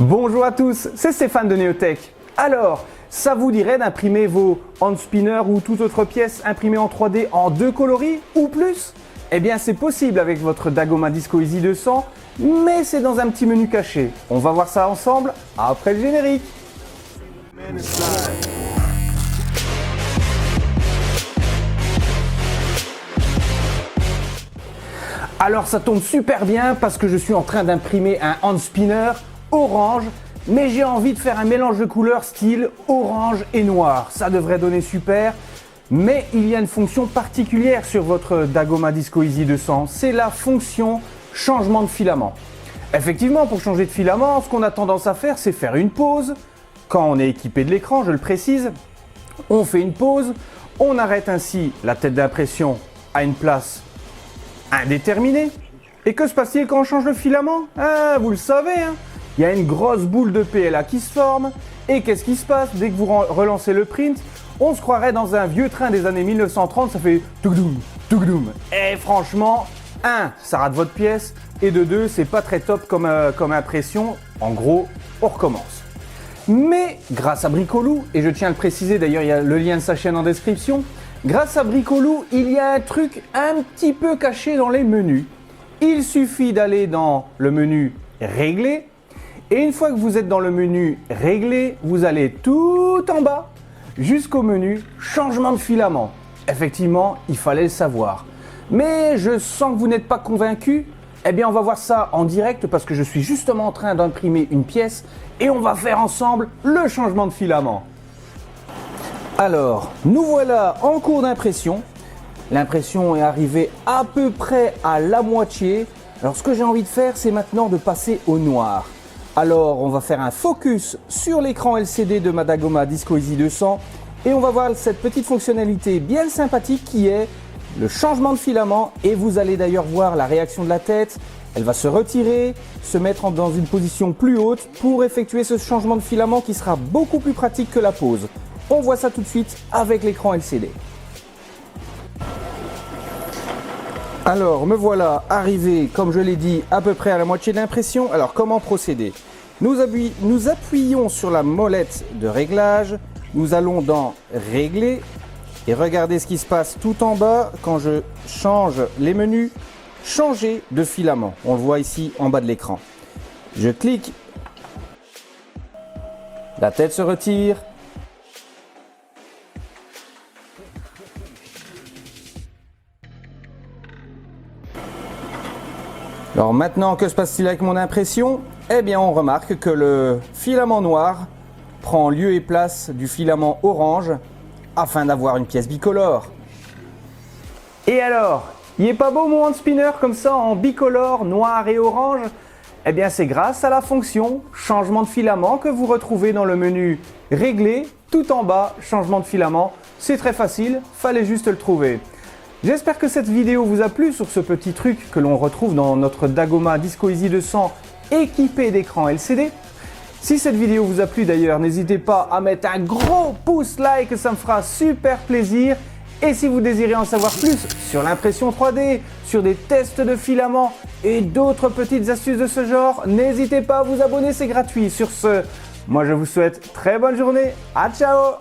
Bonjour à tous, c'est Stéphane de Neotech. Alors, ça vous dirait d'imprimer vos hand spinners ou toute autre pièce imprimée en 3D en 2 coloris ou plus? Eh bien, c'est possible avec votre Dagoma Disco Easy 200, mais c'est dans un petit menu caché. On va voir ça ensemble après le générique. Alors ça tombe super bien parce que je suis en train d'imprimer un hand spinner orange, mais j'ai envie de faire un mélange de couleurs style orange et noir. Ça devrait donner super, mais il y a une fonction particulière sur votre Dagoma Disco Easy 200, c'est la fonction changement de filament. Effectivement, pour changer de filament, ce qu'on a tendance à faire, c'est faire une pause. Quand on est équipé de l'écran, je le précise, on fait une pause, on arrête ainsi la tête d'impression à une place indéterminée. Et que se passe-t-il quand on change le filament? Vous le savez, hein, il y a une grosse boule de PLA qui se forme. Et qu'est-ce qui se passe? Dès que vous relancez le print, on se croirait dans un vieux train des années 1930, ça fait touгдум, touгдум. Et franchement, 1, ça rate votre pièce, et de 2, c'est pas très top comme impression. En gros, on recommence. Mais grâce à Bricolou, et je tiens à le préciser, d'ailleurs il y a le lien de sa chaîne en description, grâce à Bricolou, il y a un truc un petit peu caché dans les menus. Il suffit d'aller dans le menu Régler, et une fois que vous êtes dans le menu Régler, vous allez tout en bas jusqu'au menu Changement de filament. Effectivement, il fallait le savoir. Mais je sens que vous n'êtes pas convaincu. Eh bien, on va voir ça en direct parce que je suis justement en train d'imprimer une pièce et on va faire ensemble le changement de filament. Alors, nous voilà en cours d'impression. L'impression est arrivée à peu près à la moitié. Alors, ce que j'ai envie de faire, c'est maintenant de passer au noir. Alors, on va faire un focus sur l'écran LCD de ma Dagoma Disco Easy 200 et on va voir cette petite fonctionnalité bien sympathique qui est le changement de filament. Et vous allez d'ailleurs voir la réaction de la tête. Elle va se retirer, se mettre dans une position plus haute pour effectuer ce changement de filament qui sera beaucoup plus pratique que la pause. On voit ça tout de suite avec l'écran LCD. Alors, me voilà arrivé, comme je l'ai dit, à peu près à la moitié de l'impression. Alors, comment procéder? Nous appuyons sur la molette de réglage. Nous allons dans Régler. Et regardez ce qui se passe tout en bas quand je change les menus. Changer de filament. On le voit ici en bas de l'écran. Je clique. La tête se retire. Alors maintenant, que se passe-t-il avec mon impression? Eh bien, on remarque que le filament noir prend lieu et place du filament orange afin d'avoir une pièce bicolore. Et alors, il est pas beau mon hand spinner comme ça en bicolore, noir et orange? Eh bien, c'est grâce à la fonction changement de filament que vous retrouvez dans le menu Régler, tout en bas, changement de filament. C'est très facile, fallait juste le trouver. J'espère que cette vidéo vous a plu sur ce petit truc que l'on retrouve dans notre Dagoma Disco Easy 200 équipé d'écran LCD. Si cette vidéo vous a plu d'ailleurs, n'hésitez pas à mettre un gros pouce like, ça me fera super plaisir. Et si vous désirez en savoir plus sur l'impression 3D, sur des tests de filaments et d'autres petites astuces de ce genre, n'hésitez pas à vous abonner, c'est gratuit. Sur ce, moi je vous souhaite très bonne journée, à ciao!